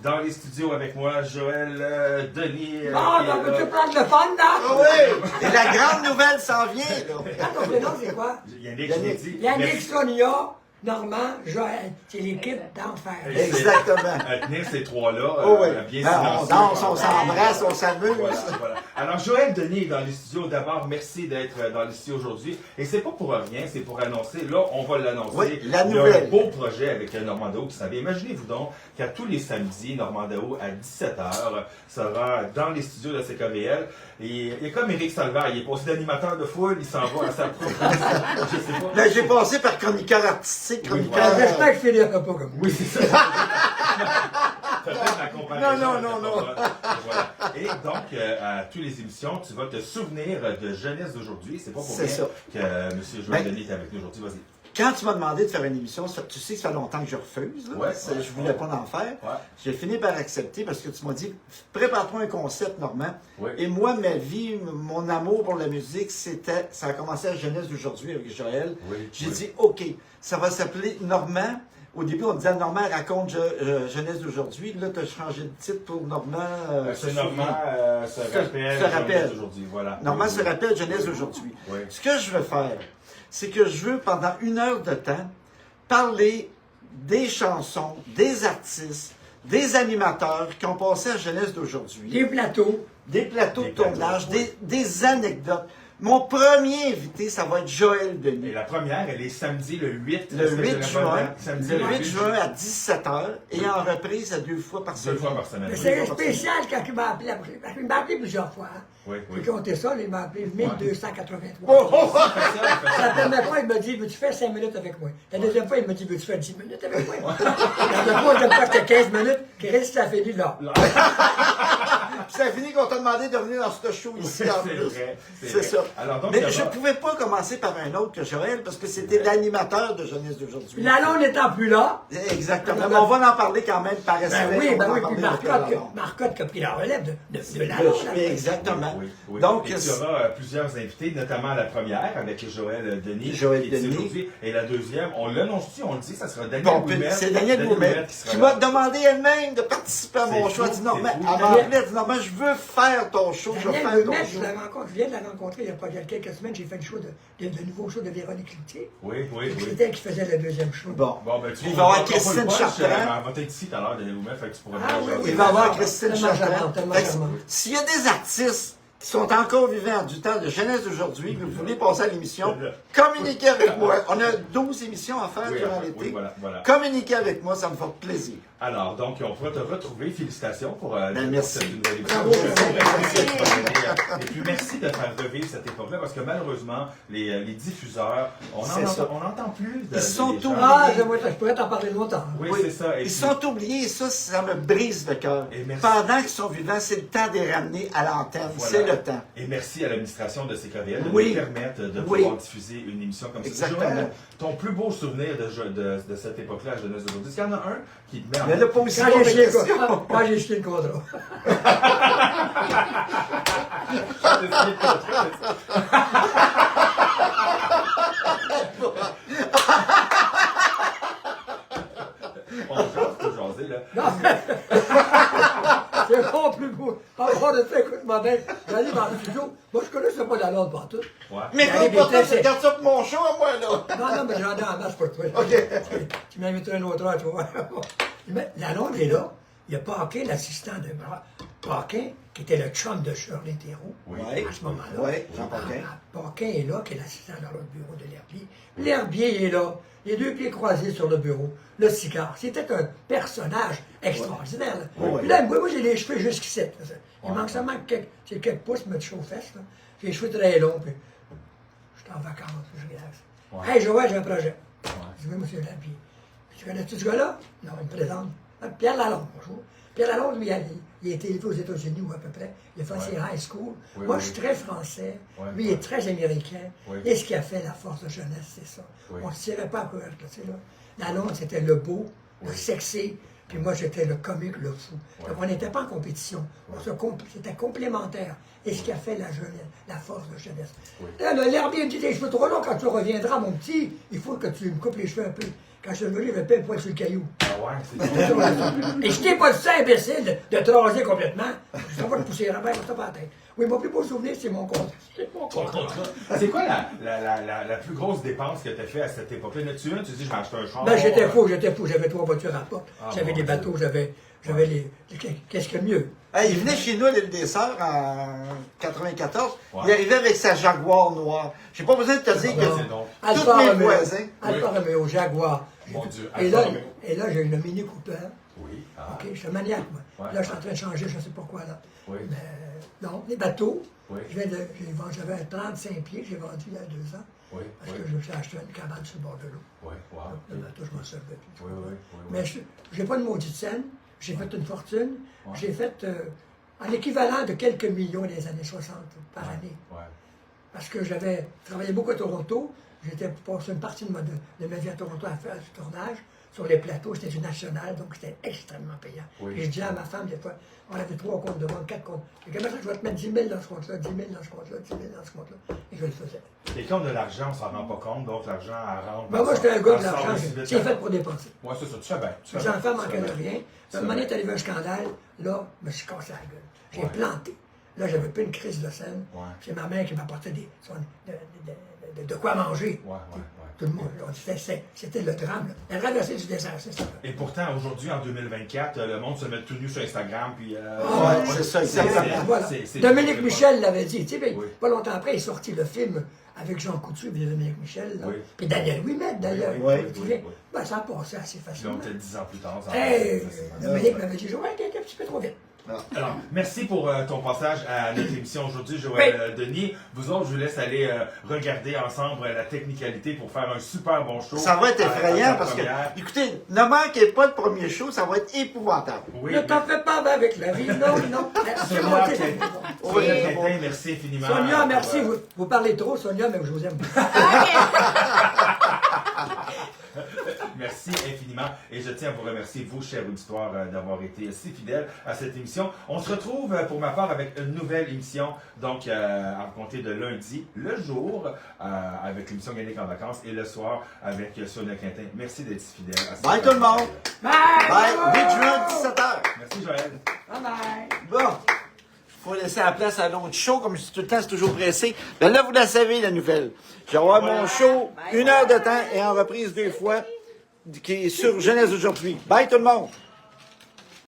Dans les studios avec moi, Joël Denis. Ah, ben, peux-tu prendre le fun, là? Ah oui! Et la grande nouvelle s'en vient, là. Ah, ton prénom, c'est quoi? Yannick, je l'ai dit. Yannick, Sonia, Normand, Joël. C'est l'équipe d'enfer. Exactement. Tenir ces trois-là, Oh oui. bien On silencieux. danse, on s'embrasse, on s'amuse. Voilà. Alors, Joël Denis est dans les studios. D'abord, merci d'être dans les studios aujourd'hui. Et c'est pas pour rien, c'est pour annoncer. Là, on va l'annoncer. Oui, la Il y a nouvelle. un beau projet avec Normand qui s'en vient. Imaginez-vous donc qu'à tous les samedis, Normand à 17h sera dans les studios de CKVL. Et il est comme Éric Salvaire, il est passé d'animateur de foule, il s'en va à sa propre. Je sais pas. Ben, j'ai passé par chroniqueur artistique, chroniqueur. voilà. J'espère que je finirai pas comme Oui, c'est ça. Peut-être la comparaison. Non. Voilà. Et donc, à toutes les émissions, tu vas te souvenir de jeunesse d'aujourd'hui. C'est pas pour C'est rien ça. que M. Joël Ben, Denis est avec nous aujourd'hui. Vas-y. Quand tu m'as demandé de faire une émission, tu sais que ça fait longtemps que je refuse. Là. Ouais, Je voulais pas en faire. Ouais. J'ai fini par accepter parce que tu m'as dit, prépare-toi un concept, Normand. Oui. Et moi, ma vie, mon amour pour la musique, ça a commencé à la jeunesse d'aujourd'hui avec Joël. Oui, J'ai oui. dit, OK, ça va s'appeler Normand. Au début, on disait Normand raconte jeunesse d'aujourd'hui. Là, tu as changé de titre pour Normand. C'est Normand se rappelle jeunesse d'aujourd'hui. Voilà. Normand Oui, se rappelle jeunesse d'aujourd'hui. Oui. Ce que je veux faire, c'est que je veux, pendant 1 heure de temps, parler des chansons, des artistes, des animateurs qui ont passé à la jeunesse d'aujourd'hui, des plateaux. des plateaux Des de tournage, plateaux, oui. des anecdotes. Mon premier invité, ça va être Joël Et Denis. la première, elle est samedi le 8. Le 8 juin, Samedi le 8 juin à 17h et en reprise à 2 fois par 2 semaine. fois par semaine. Mais Oui. c'est spécial quand il m'a appelé. Parce qu'il m'a appelé plusieurs fois. Hein. Oui. J'ai compté ça, il m'a appelé 1283. Oh! La première fois, il m'a dit, veux-tu faire 5 minutes avec moi? La deuxième fois, il m'a dit, veux-tu faire 10 minutes avec moi? La troisième fois, c'était 15 minutes. Chris, ça a fini là. Ça a fini qu'on t'a demandé de venir dans ce show ici en C'est plus. vrai. C'est ça. Alors, donc, Mais d'abord- je ne pouvais pas commencer par un autre que Joël parce que c'était l'animateur de Jeunesse d'aujourd'hui. Lalonde n'étant plus là. Exactement. Mais on va en parler quand même par respect. Oui, on va en puis parler de Marcotte qui a pris la relève de Lalonde. Exactement. Oui. Donc, et tu auras plusieurs invités, notamment la première avec Joël Denis. Joël qui est ici Denis. aujourd'hui. Et la deuxième, on l'annonce-tu, on le dit, ça sera Daniel bon, Boumet. c'est Daniel Boumet sera qui là. m'a demandé elle-même de participer à mon C'est show. Elle fou, dit non, c'est mais fou. elle m'a appelé, elle dit non, mais je veux faire ton show, je veux Daniel faire ton Boumet, show. je viens de la rencontrer il y a quelques semaines. J'ai fait le show de nouveau show de Véronique Cloutier. Oui. C'était elle qui faisait le deuxième show. Bon, Bon, ben, tu il vois, va y on avoir va pas Christine le punch, Chartrand. Elle va être ici tout à l'heure, Daniel Boumet, fait que tu pourras Ah venir oui, jaser. Il va y avoir Tellement Christine charmant, Chartrand. tellement Fait que charmant. s'il y a des artistes qui sont encore vivants du temps de jeunesse d'aujourd'hui, que vous voulez passer à l'émission, communiquez avec moi. On a 12 émissions à faire Oui, durant oui, l'été. voilà. Communiquez avec moi, ça me fait plaisir. Alors, donc, on pourra te retrouver. Félicitations pour merci. cette nouvelle émission. Bravo. Et puis, merci de faire revivre cette époque-là, parce que malheureusement, les diffuseurs, on C'est ça. n'entend plus de Ils sont des gens. tous- Ah, je pourrais t'en parler longtemps. Oui, c'est ça. Et Ils puis- sont oubliés et ça me brise le cœur. Et merci. Pendant qu'ils sont vivants, c'est le temps de les ramener à l'antenne. Voilà. C'est le temps. Et merci à l'administration de CKVL de Oui. nous permettre de Oui. pouvoir diffuser une émission comme ça. Exactement. Joël, ton plus beau souvenir de cette époque-là à Jeunesse d'aujourd'hui, est-ce qu'il y en a un qui te met en Mais là, pas aussi Quand long j'ai que chié question. quand j'ai chié le contrat. On jase pour jaser, là. Non, c'est pas plus beau. Encore de ça, écoute-moi bien. J'allais dans le studio. Moi, je connaissais pas la langue partout. Ouais. Mais Il quoi, arrive, pourtant, il était- c'est garde ça pour mon show à moi, là. Non, mais j'en ai en masse pour toi. OK. Tu m'inviteras une autre heure, tu vois. Mais la Londres est là. Il y a Paquin, l'assistant de Paquin, qui était le chum de Shirley Thérault Oui. à ce moment-là. Oui, Jean Paquin. Paquin est là, qui est l'assistant dans le bureau de l'herbier. L'herbier est là, les deux pieds croisés sur le bureau. Le cigare. C'était un personnage extraordinaire. Là. Oui. Puis là, moi, j'ai les cheveux jusqu'ici. Il Ouais. manque seulement quelques pouces, me toucher aux fesses. Là. J'ai les cheveux très longs, puis je suis en vacances, je relaxe. Ouais. Hey, Joël, j'ai un projet. Ouais. Je dis, oui, monsieur l'herbier. Tu connais-tu ce gars-là? Non, il me présente. Ah, Pierre Lalonde, bonjour. Pierre Lalonde, lui, il a été élevé aux États-Unis, ou à peu près. Il a fait ses high school. Oui, Moi, oui. je suis très français. Ouais, Lui, il est très américain. Oui. Et ce qui a fait la force de jeunesse, c'est ça. Oui. On ne se tirait pas à couvercle, tu sais, là. Lalonde, c'était le beau, le Oui. sexy, puis moi, j'étais le comique, le fou. Ouais. Donc, on n'était pas en compétition. C'était complémentaire. Et ce qui a fait la jeunesse, la force de jeunesse. Oui. Là, l'herbier me dit, tes cheveux trop longs, quand tu reviendras, mon petit, il faut que tu me coupes les cheveux un peu. Quand je suis revenu, j'avais pas un poil sur le caillou. Ah ouais, c'est bon. Et je t'ai pas dit ça, imbécile, de te raser complètement. Je t'envoie de pousser Robert, on t'a pas la tête. Oui, mon plus beau souvenir, c'est mon contrat. C'est mon contrat. C'est quoi la plus grosse dépense que tu as fait à cette époque-là? Tu dis, je vais acheter un char. Ben, j'étais fou. J'avais 3 voitures à porte. Ah, J'avais bon, des ok. bateaux, j'avais qu'est-ce qu'il y a de mieux? Hey, il venait chez nous à l'île des Sœurs en 94. Ouais. Il arrivait avec sa Jaguar noire. J'ai pas besoin de te dire Ouais, c'est que donc. tous mes voisins. Alfa Romeo, Jaguar. Mon Dieu, Et Alfa là, Romeo. et là, j'ai une Mini Cooper. Oui. Ah. OK, je suis un maniaque, moi. Ouais. Là, je suis en train de changer, je ne sais pas quoi, là. Oui. Mais, non, les bateaux. Oui. J'avais un 35 pieds, j'ai vendu il y a 2 ans. Oui. Parce Oui. que je me suis acheté une cabane sur le bord de l'eau. Oui. Wow. Le bateau, je m'en servais plus. Oui, oui, oui, oui. Mais je n'ai pas de maudite scène. J'ai fait une fortune. Ouais. J'ai fait un équivalent de quelques millions des années 60 par année. Ouais. Parce que j'avais travaillé beaucoup à Toronto. J'étais passé une partie de ma vie à Toronto à faire du tournage. Sur les plateaux, c'était du national, donc c'était extrêmement payant. Oui. Et je disais à ma femme, des fois, on avait 3 comptes de banque, 4 comptes. Et comment ça, je vais te mettre 10 000 dans ce compte-là, 10 000 dans ce compte-là, 10 000 dans ce compte-là. Et je le faisais. Et quand on a l'argent, on s'en rend pas compte, donc l'argent, elle rentre. Ben, moi, j'étais un gars de elle sort l'argent, aussi vite c'est qu'elle fait rentre. pour dépenser. Ouais, c'est ça, tu fais bien. Tu fais Les bien. enfants Tu manquaient fais de bien. rien. C'est À un moment donné, vrai. est arrivé un scandale. Là, je me suis cassé la gueule. J'ai Ouais. planté. Là, j'avais plus une crise de scène. Ouais. C'est ma mère qui m'apportait de quoi manger. Ouais, ouais, ouais. Tout le monde, c'était le drame. Là. La traversée du désert, c'est ça. Et pourtant, aujourd'hui, en 2024, le monde se met tout nu sur Instagram, puis... Ouais, c'est ça, exactement. Voilà. c'est- Dominique c'est- Michel l'avait dit. Tu sais, ben, Oui. pas longtemps après, il est sorti le film avec Jean Coutu et Dominique Michel. Là. Oui. Puis Daniel Ouimet, d'ailleurs. Oui, oui, Tu te oui, souviens? oui. Ben, ça a passé assez Puis facilement. donc, peut-être 10 ans plus tard, ça Hey, va facilement. Dominique m'avait dit, Joël, t'es un petit peu trop vite. Alors, merci pour ton passage à notre émission aujourd'hui, Joël Denis. Vous autres, je vous laisse aller regarder ensemble la technicalité pour faire un super bon show. Ça va être à effrayant la parce que, première. écoutez, ne manquez pas le premier show, ça va être épouvantable. Oui, Ne t'en fais pas avec la vie, non, non. C'est moi Sonia qui Quintin, merci infiniment. Sonia, merci. Vous parlez trop, Sonia, mais je vous aime. Merci infiniment et je tiens à vous remercier, vous, chers auditeurs, d'avoir été si fidèles à cette émission. On se retrouve pour ma part avec une nouvelle émission, donc à compter de lundi, le jour, avec l'émission Gagnée en vacances et le soir avec Sonia Quintin. Merci d'être si fidèles. À cette Bye tout le monde! Bye! Bye! 8 juin, 17h! Merci Joël. Bye bye! Bon, faut laisser la place à l'autre show, comme je dis tout le temps, c'est toujours pressé. Ben là, vous la savez, la nouvelle. Je vais avoir mon show, 1 heure de temps et en reprise 2 fois, qui est sur Jeunesse d'aujourd'hui. Bye tout le monde!